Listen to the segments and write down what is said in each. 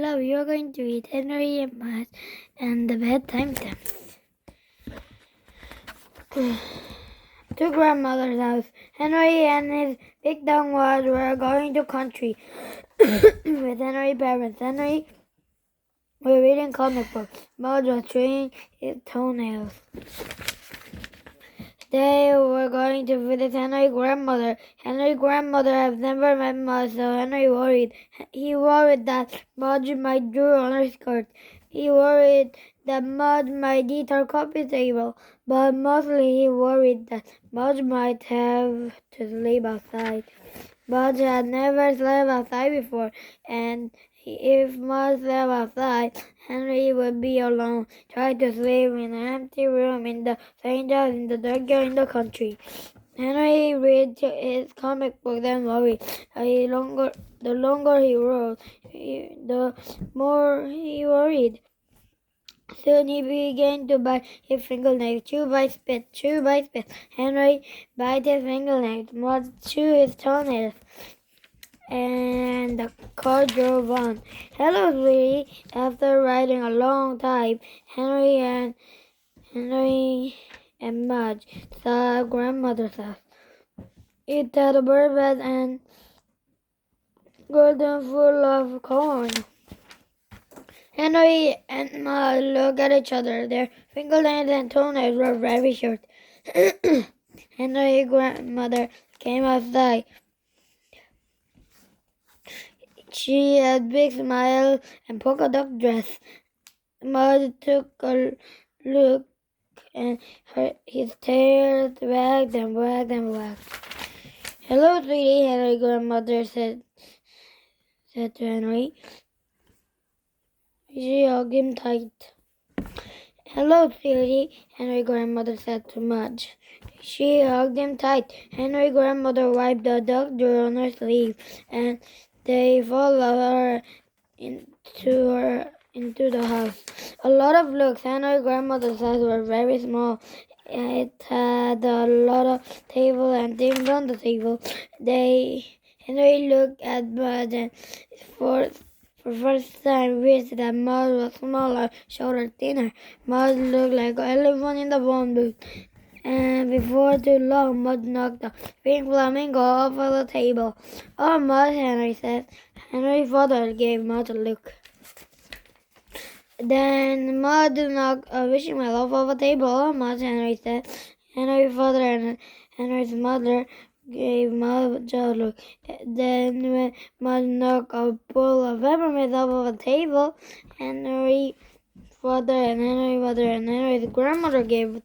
Hello, you're going to read Henry and Mudge and the Bedtime Thumps. To grandmother's house. Henry and his big dog Mudge were going to country with Henry's parents. Henry was reading comic books. Mudge was chewing his toenails. They were going to visit Henry's grandmother. Henry's grandmother had never met Mudge, so Henry worried. He worried that Mudge might drool on her skirt. He worried that Mudge might eat her coffee table. But mostly he worried that Mudge might have to sleep outside. Mudge had never slept outside before, and if Mudge slept outside, Henry would be alone, trying to sleep in an empty room in the strange house in the dark in the country. Henry read his comic book and worried. The longer he wrote, the more he worried. Soon he began to bite his fingernails. Chew by spit, chew by spit. Henry bite his fingernails, Mudge chew his toenails. And the car drove on. Hello, sweetie. After riding a long time, Henry and Mudge saw grandmother's house. It had a bird bed and garden full of corn. Henry and Mudge looked at each other. Their fingernails and toenails were very short. Henry's grandmother came outside. She had a big smile and polka dot dress. Mudge took a look, and his tail wagged and wagged and wagged. Hello, sweetie, Henry's grandmother said to Henry. She hugged him tight. Hello, sweetie, Henry's grandmother said to Mudge. She hugged him tight. Henry's grandmother wiped the duck drool on her sleeve, and they followed her into the house. A lot of looks. Henry's grandmother's house were very small. It had a lot of table and things on the table. Henry looked at Mudge and for first time wished that Mudge was smaller, shorter, thinner. Mudge looked like an elephant in the phone booth. And before too long, Mudge knocked the pink flamingo off of the table. Oh, Mudge, Henry said. Henry's father gave Mudge a look. Then Mudge knocked a wishing well off of a table. Oh, Mudge, Henry said. Henry's father and Henry's mother gave Mudge a look. Then when Mudge knocked a bowl of peppermint off of a table, Henry's father and Henry's mother and Henry's grandmother gave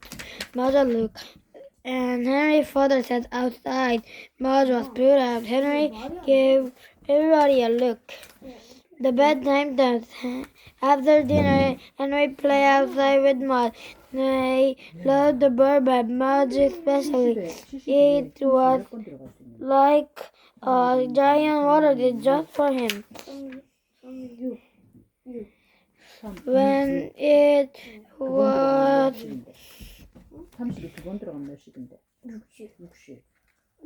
Mudge a look. And Henry's father sat outside. Mudge was put out. Henry gave everybody a look. The bedtime dance. After dinner, Henry played outside with Mudge. They loved the bird bed, Mudge especially. It was like a giant water dish just for him. When it was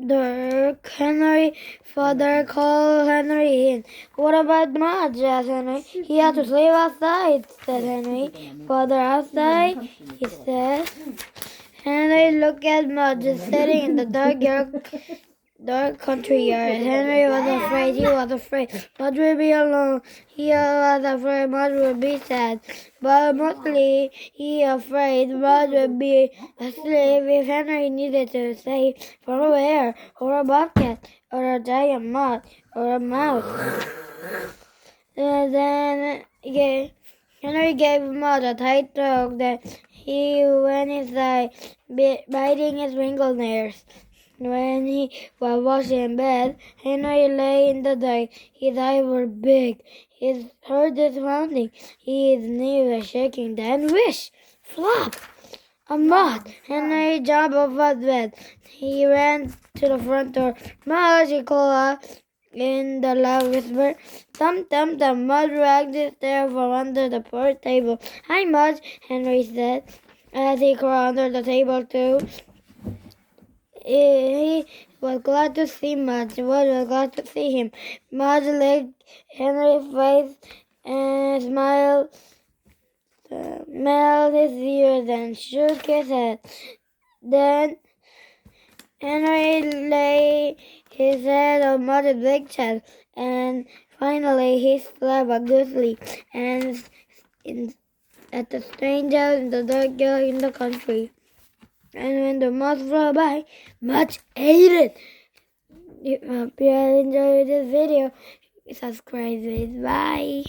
dark, Henry's father called Henry in. What about Mudge? Asked Henry. He had to sleep outside, said Henry. Father, outside? He said. Henry looked at Mudge sitting in the dark country yard. Henry was afraid. He was afraid Mudge would be alone. He was afraid Mudge would be sad. But mostly he afraid Mudge would be asleep if Henry needed to save from a bear or a bobcat or a giant moth or a mouse. Then Henry gave Mudge a tight hug. Then he went inside, biting his fingernails. When he was washing in bed, Henry lay in the dark. His eyes were big. His heart was pounding. His knees were shaking. Then whish! Flop! A moth! Henry jumped off the bed. He ran to the front door. Mudge, he called out in the loud whisper. Thump, thump, thump. Mudge dragged his tail from under the porch table. Hi, Mudge, Henry said, as he crawled under the table too. He was glad to see Mudge. Mudge was glad to see him. Mudge licked Henry's face and smiled his ears and shook his head. Then Henry lay his head on Mother's big chest, and finally he slept a good sleep, and at the stranger in the dark girl in the country. And when the moth flew by, Mudge ate it. If you enjoyed this video, subscribe. Bye.